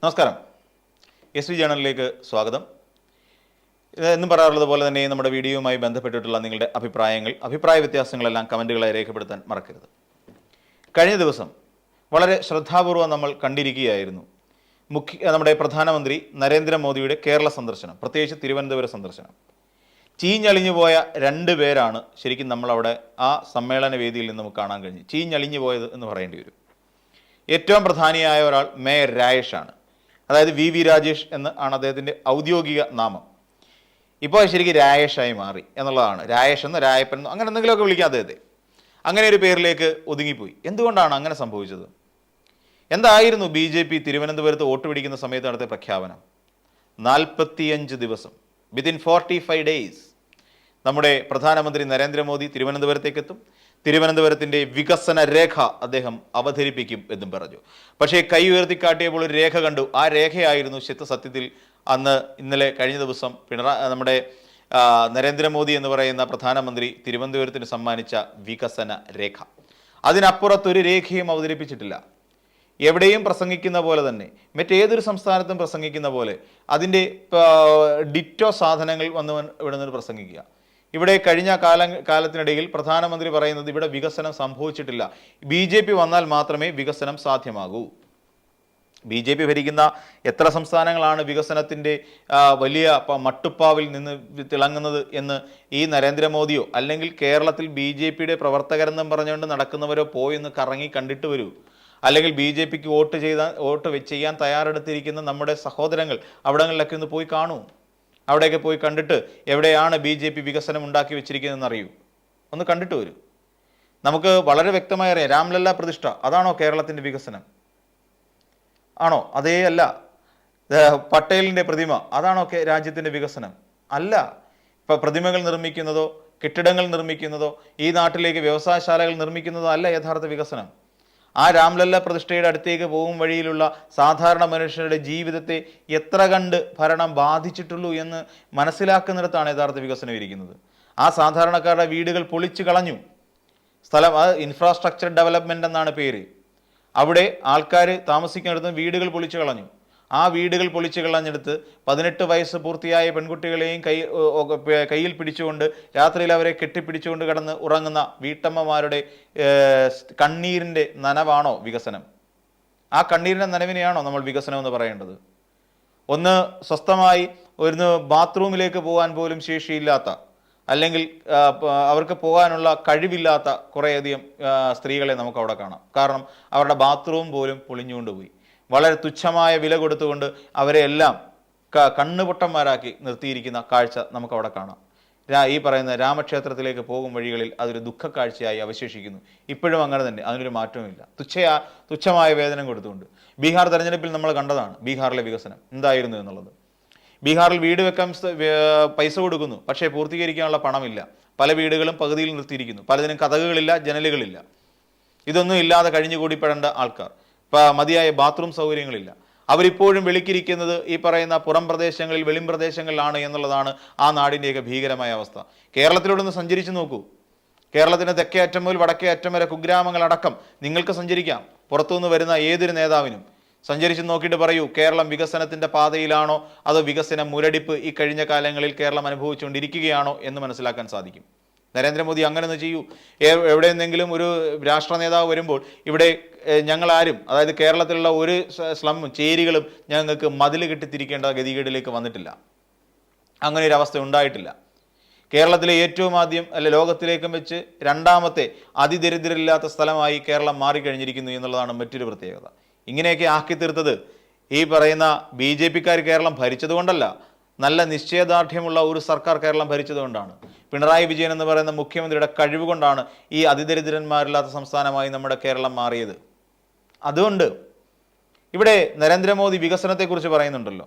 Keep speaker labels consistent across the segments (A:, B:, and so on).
A: നമസ്കാരം. S V ജേണലിലേക്ക് സ്വാഗതം. എന്നും പറയാറുള്ളത് പോലെ തന്നെ നമ്മുടെ വീഡിയോയുമായി ബന്ധപ്പെട്ടിട്ടുള്ള നിങ്ങളുടെ അഭിപ്രായ വ്യത്യാസങ്ങളെല്ലാം കമൻറ്റുകളായി രേഖപ്പെടുത്താൻ മറക്കരുത്. കഴിഞ്ഞ ദിവസം വളരെ ശ്രദ്ധാപൂർവം നമ്മൾ കണ്ടിരിക്കുകയായിരുന്നു നമ്മുടെ പ്രധാനമന്ത്രി നരേന്ദ്രമോദിയുടെ കേരള സന്ദർശനം, പ്രത്യേകിച്ച് തിരുവനന്തപുരം സന്ദർശനം. ചീഞ്ഞളിഞ്ഞു പോയ രണ്ട് പേരാണ് ശരിക്കും നമ്മളവിടെ ആ സമ്മേളന വേദിയിൽ നിന്ന് നമുക്ക് കാണാൻ കഴിഞ്ഞു. ചീഞ്ഞളിഞ്ഞു പോയത് എന്ന് പറയേണ്ടി വരും. ഏറ്റവും പ്രധാനിയായ ഒരാൾ മേയർ രാജേഷാണ്. അതായത് വി രാജേഷ് എന്ന് ആണ് അദ്ദേഹത്തിൻ്റെ ഔദ്യോഗിക നാമം. ഇപ്പോൾ ശരിക്കും രാജേഷായി മാറി എന്നുള്ളതാണ്. രാജേഷ് എന്നോ രായപ്പൻ എന്നോ അങ്ങനെ എന്തെങ്കിലുമൊക്കെ വിളിക്കാം അദ്ദേഹത്തെ. അങ്ങനെ ഒരു പേരിലേക്ക് ഒതുങ്ങിപ്പോയി. എന്തുകൊണ്ടാണ് അങ്ങനെ സംഭവിച്ചത്? എന്തായിരുന്നു BJP തിരുവനന്തപുരത്ത് വോട്ട് പിടിക്കുന്ന സമയത്ത് നടത്തിയ പ്രഖ്യാപനം? 45 ദിവസം, വിതിൻ 45 ഡേയ്സ് നമ്മുടെ പ്രധാനമന്ത്രി നരേന്ദ്രമോദി തിരുവനന്തപുരത്തേക്ക് എത്തും, തിരുവനന്തപുരത്തിൻ്റെ വികസന രേഖ അദ്ദേഹം അവതരിപ്പിക്കും എന്നും പറഞ്ഞു. പക്ഷേ കൈ ഉയർത്തിക്കാട്ടിയപ്പോൾ ഒരു രേഖ കണ്ടു. ആ രേഖയായിരുന്നു സത്യത്തിൽ ഇന്നലെ കഴിഞ്ഞ ദിവസം നമ്മുടെ നരേന്ദ്രമോദി എന്ന് പറയുന്ന പ്രധാനമന്ത്രി തിരുവനന്തപുരത്തിന് സമ്മാനിച്ച വികസന രേഖ. അതിനപ്പുറത്തൊരു രേഖയും അവതരിപ്പിച്ചിട്ടില്ല. എവിടെയും പ്രസംഗിക്കുന്ന പോലെ തന്നെ, മറ്റേതൊരു സംസ്ഥാനത്തും പ്രസംഗിക്കുന്ന പോലെ അതിൻ്റെ ഡിറ്റോ സാധനങ്ങൾ ഇവിടെ നിന്ന് പ്രസംഗിക്കുക. ഇവിടെ കഴിഞ്ഞ കാലത്തിനിടയിൽ പ്രധാനമന്ത്രി പറയുന്നത് ഇവിടെ വികസനം സംഭവിച്ചിട്ടില്ല, BJP വന്നാൽ മാത്രമേ വികസനം സാധ്യമാകൂ. BJP ഭരിക്കുന്ന എത്ര സംസ്ഥാനങ്ങളാണ് വികസനത്തിൻ്റെ വലിയ മട്ടുപ്പാവിൽ നിന്ന് തിളങ്ങുന്നത് എന്ന് ഈ നരേന്ദ്രമോദിയോ അല്ലെങ്കിൽ കേരളത്തിൽ BJPയുടെ പ്രവർത്തകരെന്നും പറഞ്ഞുകൊണ്ട് നടക്കുന്നവരോ പോയെന്ന് കറങ്ങി കണ്ടിട്ട് വരൂ. അല്ലെങ്കിൽ BJPക്ക് വോട്ട് ചെയ്യാൻ തയ്യാറെടുത്തിരിക്കുന്ന നമ്മുടെ സഹോദരങ്ങൾ അവിടങ്ങളിലൊക്കെ ഒന്ന് പോയി കാണൂ. അവിടെയൊക്കെ പോയി കണ്ടിട്ട് എവിടെയാണ് BJP വികസനം ഉണ്ടാക്കി വെച്ചിരിക്കുന്നതെന്ന് അറിയൂ. ഒന്ന് കണ്ടിട്ട് വരൂ. നമുക്ക് വളരെ വ്യക്തമായി അറിയാം. രാംലല്ല പ്രതിഷ്ഠ അതാണോ കേരളത്തിൻ്റെ വികസനം? ആണോ? അതേ അല്ല. പട്ടേലിൻ്റെ പ്രതിമ അതാണോ രാജ്യത്തിൻ്റെ വികസനം? അല്ല. ഇപ്പം പ്രതിമകൾ നിർമ്മിക്കുന്നതോ കെട്ടിടങ്ങൾ നിർമ്മിക്കുന്നതോ ഈ നാട്ടിലേക്ക് വ്യവസായശാലകൾ നിർമ്മിക്കുന്നതോ അല്ല യഥാർത്ഥ വികസനം. ആ രാംലല്ല പ്രതിഷ്ഠയുടെ അടുത്തേക്ക് പോകും വഴിയിലുള്ള സാധാരണ മനുഷ്യരുടെ ജീവിതത്തെ എത്ര കണ്ട് ഭരണം ബാധിച്ചിട്ടുള്ളൂ എന്ന് മനസ്സിലാക്കുന്നിടത്താണ് യഥാർത്ഥ വികസനം ഇരിക്കുന്നത്. ആ സാധാരണക്കാരുടെ വീടുകൾ പൊളിച്ചു കളഞ്ഞു. ഇൻഫ്രാസ്ട്രക്ചർ ഡെവലപ്മെന്റ് എന്നാണ് പേര്. അവിടെ ആൾക്കാർ താമസിക്കുന്നിടത്ത് വീടുകൾ പൊളിച്ചു കളഞ്ഞു. ആ വീടുകൾ പൊളിച്ചു കളഞ്ഞെടുത്ത് 18 വയസ്സ് പൂർത്തിയായ പെൺകുട്ടികളെയും കയ്യിൽ പിടിച്ചുകൊണ്ട് രാത്രിയിൽ അവരെ കെട്ടിപ്പിടിച്ചുകൊണ്ട് കിടന്ന് ഉറങ്ങുന്ന വീട്ടമ്മമാരുടെ കണ്ണീരിൻ്റെ നനവാണോ വികസനം? ആ കണ്ണീരിൻ്റെ നനവിനെയാണോ നമ്മൾ വികസനം എന്ന് പറയേണ്ടത്? ഒന്ന് സ്വസ്ഥമായി ഒരു ബാത്റൂമിലേക്ക് പോകാൻ പോലും ശേഷിയില്ലാത്ത, അല്ലെങ്കിൽ അവർക്ക് പോകാനുള്ള കഴിവില്ലാത്ത കുറേയധികം സ്ത്രീകളെ നമുക്ക് അവിടെ കാണാം. കാരണം അവരുടെ ബാത്റൂം പോലും പൊളിഞ്ഞുകൊണ്ടുപോയി. വളരെ തുച്ഛമായ വില കൊടുത്തുകൊണ്ട് അവരെ എല്ലാം കണ്ണുപൊട്ടന്മാരാക്കി നിർത്തിയിരിക്കുന്ന കാഴ്ച നമുക്കവിടെ കാണാം. ഈ പറയുന്ന രാമക്ഷേത്രത്തിലേക്ക് പോകും വഴികളിൽ അതൊരു ദുഃഖക്കാഴ്ചയായി അവശേഷിക്കുന്നു. ഇപ്പോഴും അങ്ങനെ തന്നെ, അതിനൊരു മാറ്റവുമില്ല. തുച്ഛമായ വേതനം കൊടുത്തുകൊണ്ട്. ബീഹാർ തെരഞ്ഞെടുപ്പിൽ നമ്മൾ കണ്ടതാണ് ബീഹാറിലെ വികസനം എന്തായിരുന്നു എന്നുള്ളത്. ബീഹാറിൽ വീട് വെക്കാൻ പൈസ കൊടുക്കുന്നു, പക്ഷേ പൂർത്തീകരിക്കാനുള്ള പണമില്ല. പല വീടുകളും പകുതിയിൽ നിർത്തിയിരിക്കുന്നു. പലതിനും കതകുകളില്ല, ജനലുകളില്ല. ഇതൊന്നും ഇല്ലാതെ കഴിഞ്ഞുകൂടിപ്പെടേണ്ട ആൾക്കാർ. മതിയായ ബാത്റൂം സൗകര്യങ്ങളില്ല. അവരിപ്പോഴും വെളിക്കിരിക്കുന്നത് ഈ പറയുന്ന പുറം പ്രദേശങ്ങളിൽ, വെളിമ്പ്രദേശങ്ങളിലാണ് എന്നുള്ളതാണ് ആ നാടിൻ്റെയൊക്കെ ഭീകരമായ അവസ്ഥ. കേരളത്തിലൂടെ ഒന്ന് സഞ്ചരിച്ചു നോക്കൂ. കേരളത്തിൻ്റെ തെക്കേ അറ്റം മുതൽ വടക്കേ അറ്റം വരെ കുഗ്രാമങ്ങളടക്കം നിങ്ങൾക്ക് സഞ്ചരിക്കാം. പുറത്തുനിന്ന് വരുന്ന ഏതൊരു നേതാവിനും സഞ്ചരിച്ച് നോക്കിയിട്ട് പറയൂ, കേരളം വികസനത്തിൻ്റെ പാതയിലാണോ അതോ വികസന മുരടിപ്പ് ഈ കഴിഞ്ഞ കാലങ്ങളിൽ കേരളം അനുഭവിച്ചുകൊണ്ടിരിക്കുകയാണോ എന്ന് മനസ്സിലാക്കാൻ സാധിക്കും. നരേന്ദ്രമോദി അങ്ങനെ ഒന്ന് ചെയ്യൂ. എവിടെയെന്തെങ്കിലും ഒരു രാഷ്ട്ര നേതാവ് വരുമ്പോൾ ഇവിടെ ഞങ്ങളാരും, അതായത് കേരളത്തിലുള്ള ഒരു സ്ലമ്മും ചേരികളും ഞങ്ങൾക്ക് മതിൽ കെട്ടിത്തിരിക്കേണ്ട ഗതികേടിലേക്ക് വന്നിട്ടില്ല. അങ്ങനെ ഒരു അവസ്ഥ ഉണ്ടായിട്ടില്ല. കേരളത്തിലെ ഏറ്റവും ആദ്യം ലോകത്തിലേക്കും വെച്ച് രണ്ടാമത്തെ അതിദരിദ്രരില്ലാത്ത സ്ഥലമായി കേരളം മാറിക്കഴിഞ്ഞിരിക്കുന്നു എന്നുള്ളതാണ് മറ്റൊരു പ്രത്യേകത. ഇങ്ങനെയൊക്കെ ആക്കി തീർത്തത് ഈ പറയുന്ന BJPക്കാർ കേരളം ഭരിച്ചതുകൊണ്ടല്ല, നല്ല നിശ്ചയദാർഢ്യമുള്ള ഒരു സർക്കാർ കേരളം ഭരിച്ചതുകൊണ്ടാണ്. പിണറായി വിജയൻ എന്ന് പറയുന്ന മുഖ്യമന്ത്രിയുടെ കഴിവുകൊണ്ടാണ് ഈ അതിദരിദ്രന്മാരില്ലാത്ത സംസ്ഥാനമായി നമ്മുടെ കേരളം മാറിയത്. അതുകൊണ്ട് ഇവിടെ നരേന്ദ്രമോദി വികസനത്തെക്കുറിച്ച് പറയുന്നുണ്ടല്ലോ.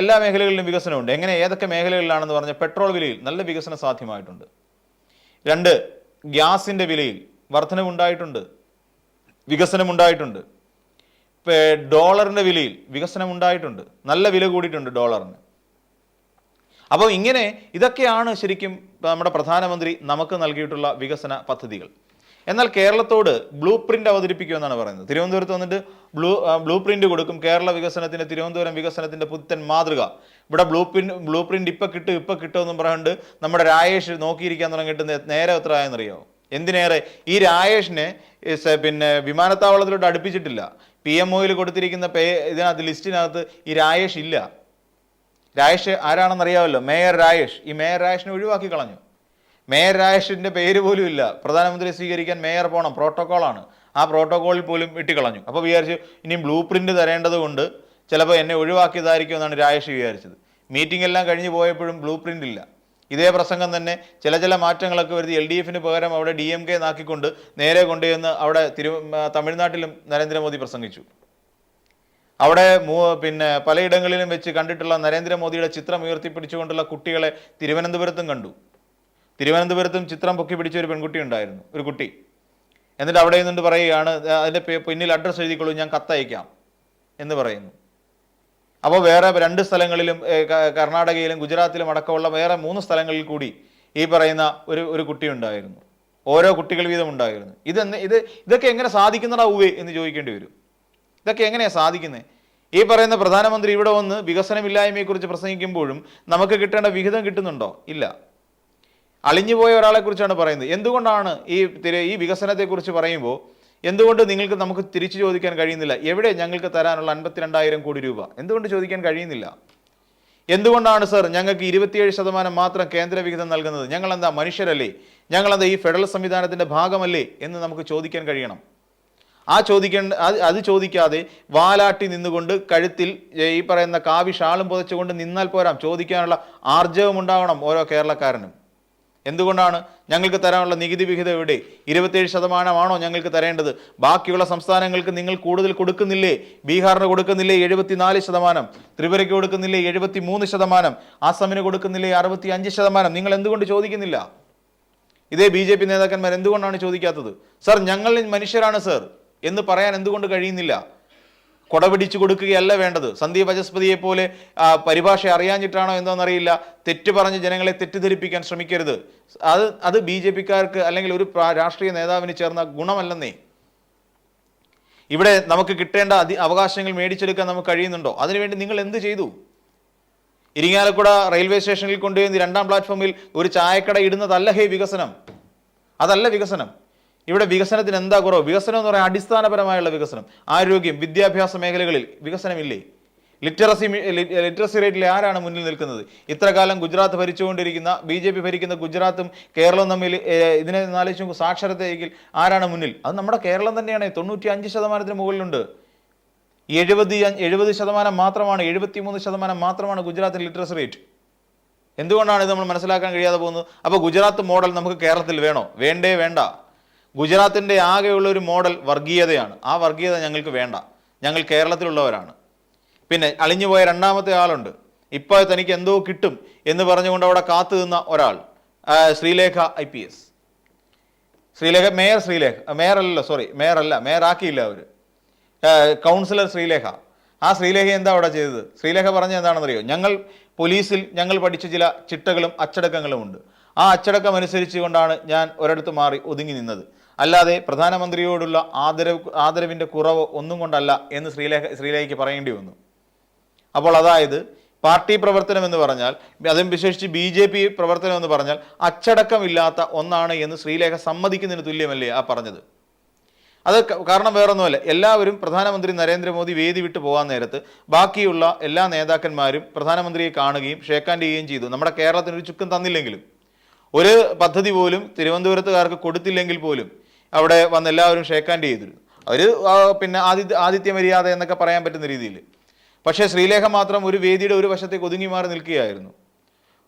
A: എല്ലാ മേഖലകളിലും വികസനമുണ്ട്. ഏതൊക്കെ മേഖലകളിലാണെന്ന് പറഞ്ഞാൽ പെട്രോൾ വിലയിൽ നല്ല വികസനം സാധ്യമായിട്ടുണ്ട്. 2, ഗ്യാസിൻ്റെ വിലയിൽ വർധനവുണ്ടായിട്ടുണ്ട്, വികസനമുണ്ടായിട്ടുണ്ട്. ഡോളറിൻ്റെ വിലയിൽ വികസനം ഉണ്ടായിട്ടുണ്ട്, നല്ല വില കൂടിയിട്ടുണ്ട് ഡോളറിന്. അപ്പോൾ ഇതൊക്കെയാണ് ശരിക്കും നമ്മുടെ പ്രധാനമന്ത്രി നമുക്ക് നൽകിയിട്ടുള്ള വികസന പദ്ധതികൾ. എന്നാൽ കേരളത്തോട് ബ്ലൂ പ്രിന്റ് അവതരിപ്പിക്കുമെന്നാണ് പറയുന്നത്. തിരുവനന്തപുരത്ത് വന്നിട്ട് ബ്ലൂ പ്രിന്റ് കൊടുക്കും. കേരള വികസനത്തിന്റെ, തിരുവനന്തപുരം വികസനത്തിന്റെ പുത്തൻ മാതൃക. ഇവിടെ ബ്ലൂ പ്രിന്റ് ഇപ്പൊ കിട്ടുമെന്നും പറഞ്ഞുകൊണ്ട് നമ്മുടെ രാജേഷ് നോക്കിയിരിക്കാൻ തുടങ്ങിയിട്ട് നേരെ എത്ര ആയെന്നറിയാമോ? എന്തിനേറെ, ഈ രാജേഷിനെ പിന്നെ വിമാനത്താവളത്തിലോട്ട് അടുപ്പിച്ചിട്ടില്ല. PMOയിൽ കൊടുത്തിരിക്കുന്ന ഇതിനകത്ത് ലിസ്റ്റിനകത്ത് ഈ രാജേഷ് ഇല്ല. രാജേഷ് ആരാണെന്നറിയാമല്ലോ, മേയർ രാജേഷ്. ഈ മേയർ രാജേഷിനെ ഒഴിവാക്കി കളഞ്ഞു. മേയർ രാജേഷിന്റെ പേര് പോലും ഇല്ല. പ്രധാനമന്ത്രി സ്വീകരിക്കാൻ മേയർ പോകണം, പ്രോട്ടോക്കോളാണ്. ആ പ്രോട്ടോക്കോളിൽ പോലും ഇട്ടിക്കളഞ്ഞു. അപ്പോൾ വിചാരിച്ചു ഇനിയും ബ്ലൂ പ്രിന്റ് തരേണ്ടത് കൊണ്ട് ചിലപ്പോൾ എന്നെ ഒഴിവാക്കിയതായിരിക്കും എന്നാണ് രാജേഷ് വിചാരിച്ചത്. മീറ്റിംഗ് എല്ലാം കഴിഞ്ഞ് പോയപ്പോഴും ബ്ലൂ പ്രിന്റ് ഇല്ല. ഇതേ പ്രസംഗം തന്നെ ചില മാറ്റങ്ങളൊക്കെ വരുത്തി LDFന് പകരം അവിടെ DMK നാക്കിക്കൊണ്ട് നേരെ കൊണ്ടുചെന്ന് അവിടെ തമിഴ്നാട്ടിലും നരേന്ദ്രമോദി പ്രസംഗിച്ചു. അവിടെ പിന്നെ പലയിടങ്ങളിലും വെച്ച് കണ്ടിട്ടുള്ള നരേന്ദ്രമോദിയുടെ ചിത്രം ഉയർത്തിപ്പിടിച്ചുകൊണ്ടുള്ള കുട്ടികളെ തിരുവനന്തപുരത്തും കണ്ടു. തിരുവനന്തപുരത്തും ചിത്രം പൊക്കി പിടിച്ച ഒരു പെൺകുട്ടി ഉണ്ടായിരുന്നു, ഒരു കുട്ടി. എന്നിട്ട് അവിടെ നിന്നുകൊണ്ട് പറയുകയാണ്, അതിൻ്റെ പിന്നിൽ അഡ്രസ്സ് എഴുതിക്കൊള്ളൂ, ഞാൻ കത്തയക്കാം എന്ന് പറയുന്നു. അപ്പോൾ വേറെ 2 സ്ഥലങ്ങളിലും, കർണാടകയിലും ഗുജറാത്തിലും അടക്കമുള്ള വേറെ 3 സ്ഥലങ്ങളിൽ കൂടി ഈ പറയുന്ന ഒരു കുട്ടി ഉണ്ടായിരുന്നു. ഓരോ കുട്ടികൾ വീതം ഉണ്ടായിരുന്നു. ഇതൊക്കെ എങ്ങനെ സാധിക്കുന്നതാ എന്ന് ചോദിക്കേണ്ടി വരും. ഇതൊക്കെ എങ്ങനെയാണ് സാധിക്കുന്നത്? ഈ പറയുന്ന പ്രധാനമന്ത്രി ഇവിടെ വന്ന് വികസനമില്ലായ്മയെക്കുറിച്ച് പ്രസംഗിക്കുമ്പോഴും നമുക്ക് കിട്ടേണ്ട വിഹിതം കിട്ടുന്നുണ്ടോ? ഇല്ല. അളിഞ്ഞുപോയ ഒരാളെക്കുറിച്ചാണ് പറയുന്നത്. എന്തുകൊണ്ടാണ് ഈ വികസനത്തെക്കുറിച്ച് പറയുമ്പോൾ എന്തുകൊണ്ട് നമുക്ക് തിരിച്ചു ചോദിക്കാൻ കഴിയുന്നില്ല? എവിടെ ഞങ്ങൾക്ക് തരാനുള്ള 52,000 കോടി രൂപ എന്തുകൊണ്ട് ചോദിക്കാൻ കഴിയുന്നില്ല? എന്തുകൊണ്ടാണ് സർ ഞങ്ങൾക്ക് 27% മാത്രം കേന്ദ്ര വിഹിതം നൽകുന്നത്? ഞങ്ങളെന്താ മനുഷ്യരല്ലേ? ഞങ്ങളെന്താ ഈ ഫെഡറൽ സംവിധാനത്തിന്റെ ഭാഗമല്ലേ എന്ന് നമുക്ക് ചോദിക്കാൻ കഴിയണം. അത് ചോദിക്കാതെ വാലാട്ടി നിന്നുകൊണ്ട് കഴുത്തിൽ ഈ പറയുന്ന കാവി ഷാളും പുതച്ചുകൊണ്ട് നിന്നാൽ പോരാ. ചോദിക്കാനുള്ള ആർജവം ഉണ്ടാവണം ഓരോ കേരളക്കാരനും. എന്തുകൊണ്ടാണ് ഞങ്ങൾക്ക് തരാനുള്ള നികുതി വിഹിതം എവിടെ? 27% ഞങ്ങൾക്ക് തരേണ്ടത്? ബാക്കിയുള്ള സംസ്ഥാനങ്ങൾക്ക് നിങ്ങൾ കൂടുതൽ കൊടുക്കുന്നില്ലേ? ബീഹാറിന് കൊടുക്കുന്നില്ലേ 74%, ത്രിപുരയ്ക്ക് കൊടുക്കുന്നില്ലേ 73%, ആസാമിന് കൊടുക്കുന്നില്ലേ 65%? നിങ്ങൾ എന്തുകൊണ്ട് ചോദിക്കുന്നില്ല? ഇതേ BJP നേതാക്കന്മാർ എന്തുകൊണ്ടാണ് ചോദിക്കാത്തത്? സർ ഞങ്ങൾ മനുഷ്യരാണ് സർ എന്ന് പറയാൻ എന്തുകൊണ്ട് കഴിയുന്നില്ല? കൊടപിടിച്ചു കൊടുക്കുകയല്ല വേണ്ടത്. സന്ദീപ് വചസ്പതിയെ പോലെ പരിഭാഷ അറിയാഞ്ഞിട്ടാണോ എന്തോന്നറിയില്ല, തെറ്റ് പറഞ്ഞ് ജനങ്ങളെ തെറ്റിദ്ധരിപ്പിക്കാൻ ശ്രമിക്കരുത്. അത് BJPക്കാർക്ക് അല്ലെങ്കിൽ ഒരു രാഷ്ട്രീയ നേതാവിന് ചേർന്ന ഗുണമല്ലെന്നേ. ഇവിടെ നമുക്ക് കിട്ടേണ്ട അവകാശങ്ങൾ മേടിച്ചെടുക്കാൻ നമുക്ക് കഴിയുന്നുണ്ടോ? അതിനുവേണ്ടി നിങ്ങൾ എന്ത് ചെയ്തു? ഇരിങ്ങാലക്കുട റെയിൽവേ സ്റ്റേഷനിൽ കൊണ്ടുപോയി 2ാം പ്ലാറ്റ്ഫോമിൽ ഒരു ചായക്കട ഇടുന്നതല്ല വികസനം. അതല്ല വികസനം. ഇവിടെ വികസനത്തിന് എന്താ കുറവ്? വികസനം എന്ന് പറയാൻ അടിസ്ഥാനപരമായുള്ള വികസനം, ആരോഗ്യം, വിദ്യാഭ്യാസ മേഖലകളിൽ വികസനമില്ലേ? ലിറ്ററസി റേറ്റിൽ ആരാണ് മുന്നിൽ നിൽക്കുന്നത്? ഇത്ര കാലം ഗുജറാത്ത് ഭരിച്ചുകൊണ്ടിരിക്കുന്ന BJP ഭരിക്കുന്ന ഗുജറാത്തും കേരളവും തമ്മിൽ ഇതിനെ ആലോചിച്ച് സാക്ഷരതയിൽ ആരാണ് മുന്നിൽ? അത് നമ്മുടെ കേരളം തന്നെയാണ്. 95% മുകളിലുണ്ട്. 70% മാത്രമാണ്, 73% മാത്രമാണ് ഗുജറാത്തിൽ ലിറ്ററസി റേറ്റ്. എന്തുകൊണ്ടാണ് ഇത് നമ്മൾ മനസ്സിലാക്കാൻ കഴിയാതെ പോകുന്നത്? അപ്പോൾ ഗുജറാത്ത് മോഡൽ നമുക്ക് കേരളത്തിൽ വേണോ? വേണ്ട. ഗുജറാത്തിൻ്റെ ആകെയുള്ള ഒരു മോഡൽ വർഗീയതയാണ്. ആ വർഗീയത ഞങ്ങൾക്ക് വേണ്ട. ഞങ്ങൾ കേരളത്തിലുള്ളവരാണ്. പിന്നെ അളിഞ്ഞുപോയ 2ാമത്തെ ആളുണ്ട്. ഇപ്പോൾ തനിക്ക് എന്തോ കിട്ടും എന്ന് പറഞ്ഞുകൊണ്ട് അവിടെ കാത്തു നിന്ന ഒരാൾ, ശ്രീലേഖ IPS. മേയർ ആക്കിയില്ല അവർ, കൗൺസിലർ ശ്രീലേഖ. ആ ശ്രീലേഖ എന്താ അവിടെ ചെയ്തത്? ശ്രീലേഖ പറഞ്ഞ എന്താണെന്നറിയോ? പോലീസിൽ ഞങ്ങൾ പഠിച്ച ചില ചിട്ടകളും അച്ചടക്കങ്ങളും ഉണ്ട്. ആ അച്ചടക്കം അനുസരിച്ച് കൊണ്ടാണ് ഞാൻ ഒരിടത്ത് മാറി ഒതുങ്ങി നിന്നത്. അല്ലാതെ പ്രധാനമന്ത്രിയോടുള്ള ആദരവിൻ്റെ കുറവ് ഒന്നും കൊണ്ടല്ല എന്ന് ശ്രീലേഖയ്ക്ക് പറയേണ്ടി വന്നു. അപ്പോൾ അതായത് പാർട്ടി പ്രവർത്തനം എന്ന് പറഞ്ഞാൽ, അതും വിശേഷിച്ച് BJP പ്രവർത്തനം എന്ന് പറഞ്ഞാൽ അച്ചടക്കമില്ലാത്ത ഒന്നാണ് എന്ന് ശ്രീലേഖ സമ്മതിക്കുന്നതിന് തുല്യമല്ലേ ആ പറഞ്ഞത്? അത് കാരണം വേറൊന്നുമല്ല. എല്ലാവരും പ്രധാനമന്ത്രി നരേന്ദ്രമോദി വേദി വിട്ടു പോകാൻ നേരത്ത് ബാക്കിയുള്ള എല്ലാ നേതാക്കന്മാരും പ്രധാനമന്ത്രിയെ കാണുകയും ഷേക്ക് ഹാൻഡ് ചെയ്യുകയും ചെയ്തു. നമ്മുടെ കേരളത്തിന് ഒരു ചുക്കും തന്നില്ലെങ്കിലും, ഒരു പദ്ധതി പോലും തിരുവനന്തപുരത്തുകാർക്ക് കൊടുത്തില്ലെങ്കിൽ പോലും അവിടെ വന്ന് എല്ലാവരും ഷേക്ക് ഹാൻഡ് ചെയ്തിരുന്നു. പിന്നെ ആതിഥ്യ മര്യാദ എന്നൊക്കെ പറയാൻ പറ്റുന്ന രീതിയിൽ. പക്ഷേ ശ്രീലേഖ മാത്രം ഒരു വേദിയുടെ ഒരു വശത്തേക്ക് ഒതുങ്ങി മാറി നിൽക്കുകയായിരുന്നു.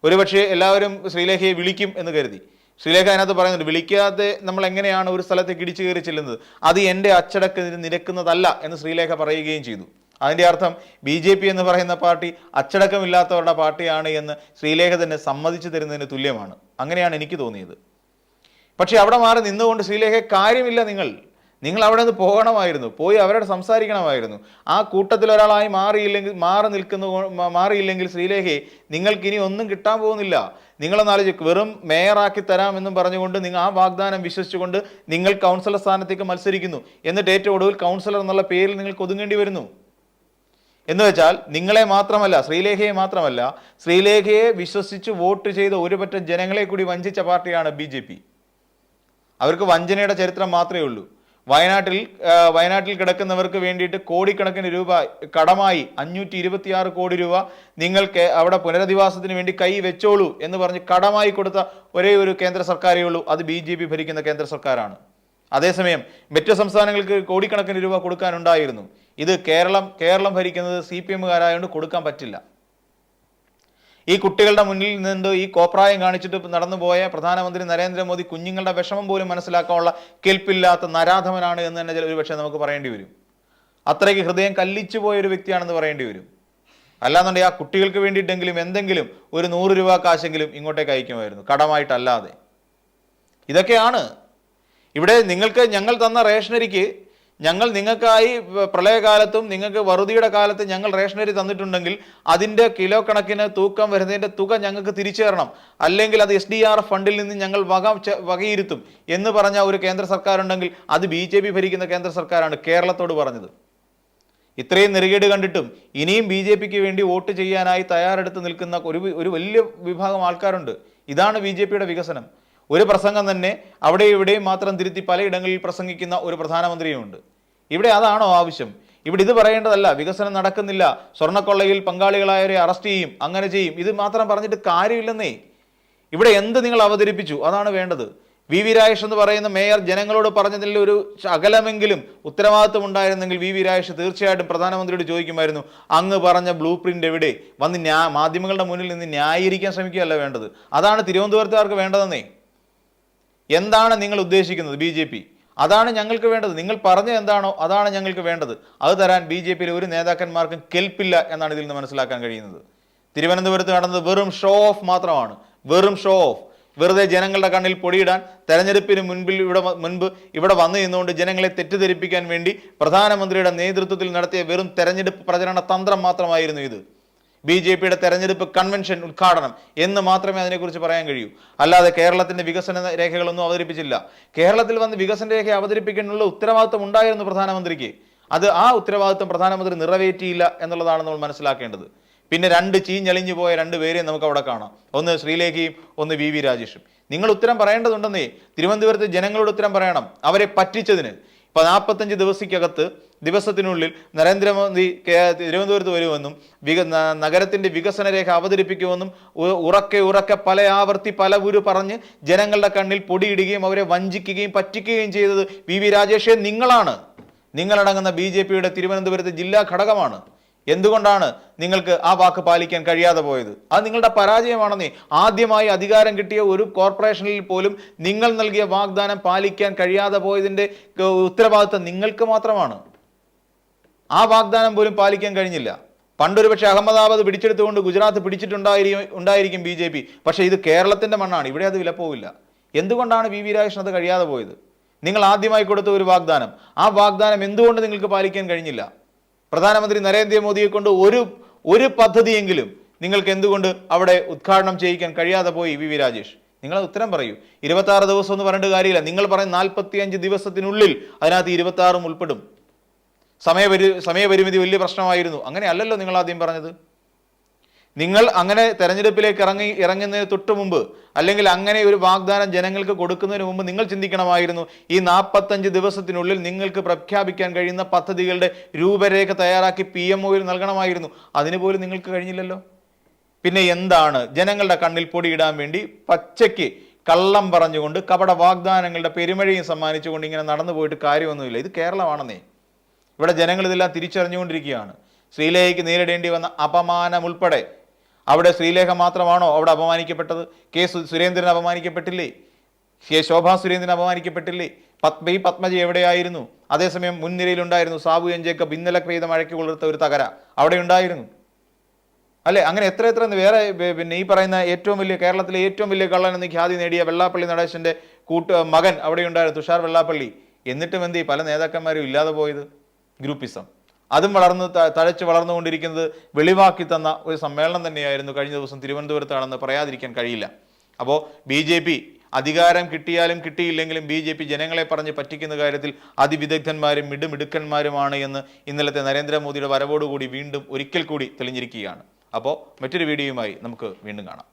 A: ഒരുപക്ഷെ എല്ലാവരും ശ്രീലേഖയെ വിളിക്കും എന്ന് കരുതി. ശ്രീലേഖ അതിനകത്ത് പറയുന്നുണ്ട്, വിളിക്കാതെ നമ്മൾ എങ്ങനെയാണ് ഒരു സ്ഥലത്തേക്ക് ഇടിച്ചു കയറി ചെല്ലുന്നത്? അത് എൻ്റെ അച്ചടക്കത്തിന് നിരക്കുന്നതല്ല എന്ന് ശ്രീലേഖ പറയുകയും ചെയ്തു. അതിൻ്റെ അർത്ഥം BJP എന്ന് പറയുന്ന പാർട്ടി അച്ചടക്കമില്ലാത്തവരുടെ പാർട്ടിയാണ് എന്ന് ശ്രീലേഖ തന്നെ സമ്മതിച്ചു തരുന്നതിന് തുല്യമാണ്. അങ്ങനെയാണ് എനിക്ക് തോന്നിയത്. പക്ഷെ അവിടെ മാറി നിന്നുകൊണ്ട് ശ്രീലേഖ കാര്യമില്ല, നിങ്ങൾ അവിടെ നിന്ന് പോകണമായിരുന്നു, പോയി അവരോട് സംസാരിക്കണമായിരുന്നു. ആ കൂട്ടത്തിൽ ഒരാളായി മാറിയില്ലെങ്കിൽ ശ്രീലേഖയെ നിങ്ങൾക്ക് ഇനി ഒന്നും കിട്ടാൻ പോകുന്നില്ല. നിങ്ങളൊന്നാലോചിക്കും, വെറും മേയറാക്കി തരാമെന്നും പറഞ്ഞുകൊണ്ട് നിങ്ങൾ ആ വാഗ്ദാനം വിശ്വസിച്ചുകൊണ്ട് നിങ്ങൾ കൗൺസിലർ സ്ഥാനത്തേക്ക് മത്സരിക്കുന്നു. എന്നിട്ട് ഏറ്റവും ഒടുവിൽ കൗൺസിലർ എന്നുള്ള പേരിൽ നിങ്ങൾക്ക് ഒതുങ്ങേണ്ടി വരുന്നു. എന്ന് വെച്ചാൽ നിങ്ങളെ മാത്രമല്ല, ശ്രീലേഖയെ മാത്രമല്ല, ശ്രീലേഖയെ വിശ്വസിച്ച് വോട്ട് ചെയ്ത ഒരുപറ്റം ജനങ്ങളെ കൂടി വഞ്ചിച്ച പാർട്ടിയാണ് BJP. അവർക്ക് വഞ്ചനയുടെ ചരിത്രം മാത്രമേ ഉള്ളൂ. വയനാട്ടിൽ കിടക്കുന്നവർക്ക് വേണ്ടിയിട്ട് കോടിക്കണക്കിന് രൂപ കടമായി 526 കോടി രൂപ നിങ്ങൾക്ക് അവിടെ പുനരധിവാസത്തിന് വേണ്ടി കൈ വെച്ചോളൂ എന്ന് പറഞ്ഞ് കടമായി കൊടുത്ത ഒരേ ഒരു കേന്ദ്ര സർക്കാരേ ഉള്ളൂ, അത് BJP ഭരിക്കുന്ന കേന്ദ്ര സർക്കാരാണ്. അതേസമയം മറ്റു സംസ്ഥാനങ്ങൾക്ക് കോടിക്കണക്കിന് രൂപ കൊടുക്കാനുണ്ടായിരുന്നു. ഇത് കേരളം ഭരിക്കുന്നത് CPM-കാരായതുകൊണ്ട് കൊടുക്കാൻ പറ്റില്ല. ഈ കുട്ടികളുടെ മുന്നിൽ നിന്ന് ഈ കോപ്രായം കാണിച്ചിട്ട് നടന്നുപോയ പ്രധാനമന്ത്രി നരേന്ദ്രമോദി കുഞ്ഞുങ്ങളുടെ വിഷമം പോലും മനസ്സിലാക്കാനുള്ള കെൽപ്പില്ലാത്ത നരാധമനാണ് എന്ന് തന്നെ ഒരുപക്ഷെ നമുക്ക് പറയേണ്ടി വരും. അത്രയ്ക്ക് ഹൃദയം കല്ലിച്ചു പോയ ഒരു വ്യക്തിയാണെന്ന് പറയേണ്ടി വരും. അല്ലാന്നുണ്ടെങ്കിൽ ആ കുട്ടികൾക്ക് വേണ്ടിയിട്ടെങ്കിലും എന്തെങ്കിലും ഒരു 100 രൂപ കാശെങ്കിലും ഇങ്ങോട്ടേക്ക് അയക്കുമായിരുന്നു, കടമായിട്ടല്ലാതെ. ഇതൊക്കെയാണ് ഇവിടെ ഞങ്ങൾ തന്ന റേഷനരിക്ക് ഞങ്ങൾ നിങ്ങൾക്കായി പ്രളയകാലത്തും നിങ്ങൾക്ക് വറുതിയുടെ കാലത്ത് ഞങ്ങൾ റേഷനറി തന്നിട്ടുണ്ടെങ്കിൽ അതിൻ്റെ കിലോ കണക്കിന് തൂക്കം വരുന്നതിൻ്റെ തുക ഞങ്ങൾക്ക് തിരിച്ചു തരണം, അല്ലെങ്കിൽ അത് SDRF ഫണ്ടിൽ നിന്ന് ഞങ്ങൾ വകയിരുത്തും എന്ന് പറഞ്ഞ ഒരു കേന്ദ്ര സർക്കാർ ഉണ്ടെങ്കിൽ അത് BJP ഭരിക്കുന്ന കേന്ദ്ര സർക്കാരാണ് കേരളത്തോട് പറഞ്ഞത്. ഇത്രയും നെറുകേട് കണ്ടിട്ടും ഇനിയും BJPക്ക് വേണ്ടി വോട്ട് ചെയ്യാനായി തയ്യാറെടുത്ത് നിൽക്കുന്ന ഒരു വലിയ വിഭാഗം ആൾക്കാരുണ്ട്. ഇതാണ് BJPയുടെ വികസനം. ഒരു പ്രസംഗം തന്നെ അവിടെ ഇവിടെയും മാത്രം തിരുത്തി പലയിടങ്ങളിൽ പ്രസംഗിക്കുന്ന ഒരു പ്രധാനമന്ത്രിയുമുണ്ട്. ഇവിടെ അതാണോ ആവശ്യം? ഇവിടെ ഇത് പറയേണ്ടതല്ല, വികസനം നടക്കുന്നില്ല, സ്വർണ്ണക്കൊള്ളയിൽ പങ്കാളികളായവരെ അറസ്റ്റ് ചെയ്യും, അങ്ങനെ ചെയ്യും, ഇത് മാത്രം പറഞ്ഞിട്ട് കാര്യമില്ലെന്നേ. ഇവിടെ എന്ത് നിങ്ങൾ അവതരിപ്പിച്ചു അതാണ് വേണ്ടത്. VV രാജേഷ് എന്ന് പറയുന്ന മേയർ ജനങ്ങളോട് പറഞ്ഞതിൽ ഒരു അകലമെങ്കിലും ഉത്തരവാദിത്വം ഉണ്ടായിരുന്നെങ്കിൽ VV രാജേഷ് തീർച്ചയായിട്ടും പ്രധാനമന്ത്രിയോട് ചോദിക്കുമായിരുന്നു, അങ്ങ് പറഞ്ഞ ബ്ലൂ പ്രിന്റ് എവിടെ? വന്ന് മാധ്യമങ്ങളുടെ മുന്നിൽ നിന്ന് ന്യായീകരിക്കാൻ ശ്രമിക്കുകയല്ല വേണ്ടത്. അതാണ് തിരുവനന്തപുരത്തുകാർക്ക് വേണ്ടതെന്നേ. എന്താണ് നിങ്ങൾ ഉദ്ദേശിക്കുന്നത് BJP? അതാണ് ഞങ്ങൾക്ക് വേണ്ടത്. നിങ്ങൾ പറഞ്ഞ എന്താണോ അതാണ് ഞങ്ങൾക്ക് വേണ്ടത്. അത് തരാൻ BJPയിലെ ഒരു നേതാക്കന്മാർക്കും കെൽപ്പില്ല എന്നാണ് ഇതിൽ നിന്ന് മനസ്സിലാക്കാൻ കഴിയുന്നത്. തിരുവനന്തപുരത്ത് നടന്നത് വെറും ഷോ ഓഫ് മാത്രമാണ്, വെറും ഷോ ഓഫ്. വെറുതെ ജനങ്ങളുടെ കണ്ണിൽ പൊടിയിടാൻ, തെരഞ്ഞെടുപ്പിന് മുൻപ് ഇവിടെ വന്നു നിന്നുകൊണ്ട് ജനങ്ങളെ തെറ്റിദ്ധരിപ്പിക്കാൻ വേണ്ടി പ്രധാനമന്ത്രിയുടെ നേതൃത്വത്തിൽ നടത്തിയ വെറും തെരഞ്ഞെടുപ്പ് പ്രചരണ തന്ത്രം മാത്രമായിരുന്നു ഇത്. BJPയുടെ തെരഞ്ഞെടുപ്പ് കൺവെൻഷൻ ഉദ്ഘാടനം എന്ന് മാത്രമേ അതിനെക്കുറിച്ച് പറയാൻ കഴിയൂ. അല്ലാതെ കേരളത്തിന്റെ വികസന രേഖകളൊന്നും അവതരിപ്പിച്ചില്ല. കേരളത്തിൽ വന്ന് വികസന രേഖ അവതരിപ്പിക്കാനുള്ള ഉത്തരവാദിത്വം ഉണ്ടായിരുന്നു പ്രധാനമന്ത്രിക്ക്. ആ ഉത്തരവാദിത്വം പ്രധാനമന്ത്രി നിറവേറ്റിയില്ല എന്നുള്ളതാണ് നമ്മൾ മനസ്സിലാക്കേണ്ടത്. പിന്നെ ചീഞ്ഞളിഞ്ഞു പോയ 2 പേരെയും നമുക്ക് അവിടെ കാണാം. ഒന്ന് ശ്രീലേഖയും ഒന്ന് VV രാജേഷും. നിങ്ങൾ ഉത്തരം പറയേണ്ടതുണ്ടെന്നേ. തിരുവനന്തപുരത്ത് ജനങ്ങളോട് ഉത്തരം പറയണം. അവരെ പറ്റിച്ചതിന് 45 ദിവസത്തിനുള്ളിൽ നരേന്ദ്രമോദി തിരുവനന്തപുരത്ത് വരുമെന്നും നഗരത്തിന്റെ വികസന രേഖ അവതരിപ്പിക്കുമെന്നും ഉറക്കെ പല ആവർത്തി പലവുരു പറഞ്ഞ് ജനങ്ങളുടെ കണ്ണിൽ പൊടിയിടുകയും അവരെ വഞ്ചിക്കുകയും പറ്റിക്കുകയും ചെയ്തത് VV രാജേഷേ നിങ്ങളാണ്. നിങ്ങളടങ്ങുന്ന BJPയുടെ തിരുവനന്തപുരത്ത് ജില്ലാ ഘടകമാണ്. എന്തുകൊണ്ടാണ് നിങ്ങൾക്ക് ആ വാക്ക് പാലിക്കാൻ കഴിയാതെ പോയത്? അത് നിങ്ങളുടെ പരാജയമാണെന്നേ. ആദ്യമായി അധികാരം കിട്ടിയ ഒരു കോർപ്പറേഷനിൽ പോലും നിങ്ങൾ നൽകിയ വാഗ്ദാനം പാലിക്കാൻ കഴിയാതെ പോയതിന്റെ ഉത്തരവാദിത്വം നിങ്ങൾക്ക് മാത്രമാണ്. ആ വാഗ്ദാനം പോലും പാലിക്കാൻ കഴിഞ്ഞില്ല. പണ്ടൊരു പക്ഷേ അഹമ്മദാബാദ് പിടിച്ചെടുത്തുകൊണ്ട് ഗുജറാത്ത് പിടിച്ചിട്ടുണ്ടായിരിക്കും BJP. പക്ഷേ ഇത് കേരളത്തിന്റെ മണ്ണാണ്, ഇവിടെ അത് വിലപ്പോവില്ല. എന്തുകൊണ്ടാണ് VV രാജേഷ് അത് കഴിയാതെ പോയത്? നിങ്ങൾ ആദ്യമായി കൊടുത്ത ഒരു വാഗ്ദാനം, ആ വാഗ്ദാനം എന്തുകൊണ്ട് നിങ്ങൾക്ക് പാലിക്കാൻ കഴിഞ്ഞില്ല? പ്രധാനമന്ത്രി നരേന്ദ്രമോദിയെ കൊണ്ട് ഒരു പദ്ധതിയെങ്കിലും നിങ്ങൾക്ക് എന്തുകൊണ്ട് അവിടെ ഉദ്ഘാടനം ചെയ്യിക്കാൻ കഴിയാതെ പോയി VV രാജേഷ്? നിങ്ങൾ ഉത്തരം പറയൂ. 26 ദിവസം എന്ന് പറഞ്ഞിട്ട് കാര്യമില്ല. നിങ്ങൾ പറയുന്ന 45 ദിവസത്തിനുള്ളിൽ അതിനകത്ത് 26 ഉൾപ്പെടും. സമയപരിമിതി വലിയ പ്രശ്നമായിരുന്നു. അങ്ങനെ അല്ലല്ലോ നിങ്ങൾ ആദ്യം പറഞ്ഞത്. നിങ്ങൾ അങ്ങനെ തെരഞ്ഞെടുപ്പിലേക്ക് ഇറങ്ങുന്നതിന് തൊട്ട് മുമ്പ്, അല്ലെങ്കിൽ അങ്ങനെ ഒരു വാഗ്ദാനം ജനങ്ങൾക്ക് കൊടുക്കുന്നതിന് മുമ്പ് നിങ്ങൾ ചിന്തിക്കണമായിരുന്നു, ഈ 45 ദിവസത്തിനുള്ളിൽ നിങ്ങൾക്ക് പ്രഖ്യാപിക്കാൻ കഴിയുന്ന പദ്ധതികളുടെ രൂപരേഖ തയ്യാറാക്കി PMOയിൽ നൽകണമായിരുന്നു. അതിനുപോലും നിങ്ങൾക്ക് കഴിഞ്ഞില്ലല്ലോ. പിന്നെ എന്താണ് ജനങ്ങളുടെ കണ്ണിൽ പൊടിയിടാൻ വേണ്ടി പച്ചയ്ക്ക് കള്ളം പറഞ്ഞുകൊണ്ട് കപട വാഗ്ദാനങ്ങളുടെ പെരുമഴയും സമ്മാനിച്ചുകൊണ്ട് ഇങ്ങനെ നടന്നു പോയിട്ട് കാര്യമൊന്നുമില്ല. ഇത് കേരളമാണെന്നേ. ഇവിടെ ജനങ്ങൾ ഇതെല്ലാം തിരിച്ചറിഞ്ഞുകൊണ്ടിരിക്കുകയാണ്. ശ്രീലേഖയ്ക്ക് നേരിടേണ്ടി വന്ന അപമാനം ഉൾപ്പെടെ, അവിടെ ശ്രീലേഖ മാത്രമാണോ അവിടെ അപമാനിക്കപ്പെട്ടത്? സുരേന്ദ്രൻ അപമാനിക്കപ്പെട്ടില്ലേ? ശോഭാ സുരേന്ദ്രൻ അപമാനിക്കപ്പെട്ടില്ലേ? പത്മജി എവിടെയായിരുന്നു? അതേസമയം മുൻനിരയിലുണ്ടായിരുന്നു സാബു എൻ ജേക്കബ്. ഇന്നലെ പെയ്ത മഴയ്ക്ക് കൊളുത്ത ഒരു തകര അവിടെ ഉണ്ടായിരുന്നു അല്ലെ? അങ്ങനെ എത്ര വേറെ പിന്നെ ഈ പറയുന്ന കേരളത്തിലെ ഏറ്റവും വലിയ കള്ളൻ എന്ന് ഖ്യാതി നേടിയ വെള്ളാപ്പള്ളി നടേശന്റെ മകൻ അവിടെ ഉണ്ടായിരുന്നു, തുഷാർ വെള്ളാപ്പള്ളി. എന്നിട്ടും എന്ത് പല നേതാക്കന്മാരും ഇല്ലാതെ പോയത്? ഗ്രൂപ്പിസം അതും തഴച്ച് വളർന്നുകൊണ്ടിരിക്കുന്നത് വെളിവാക്കി തന്ന ഒരു സമ്മേളനം തന്നെയായിരുന്നു കഴിഞ്ഞ ദിവസം തിരുവനന്തപുരത്താണെന്ന് പറയാതിരിക്കാൻ കഴിയില്ല. അപ്പോൾ BJP അധികാരം കിട്ടിയാലും കിട്ടിയില്ലെങ്കിലും BJP ജനങ്ങളെ പറഞ്ഞ് പറ്റിക്കുന്ന കാര്യത്തിൽ അതിവിദഗ്ധന്മാരും മിടുമിടുക്കന്മാരുമാണ് എന്ന് ഇന്നലത്തെ നരേന്ദ്രമോദിയുടെ വരവോടുകൂടി വീണ്ടും ഒരിക്കൽ കൂടി തെളിഞ്ഞിരിക്കുകയാണ്. അപ്പോൾ മറ്റൊരു വീഡിയോയുമായി നമുക്ക് വീണ്ടും കാണാം.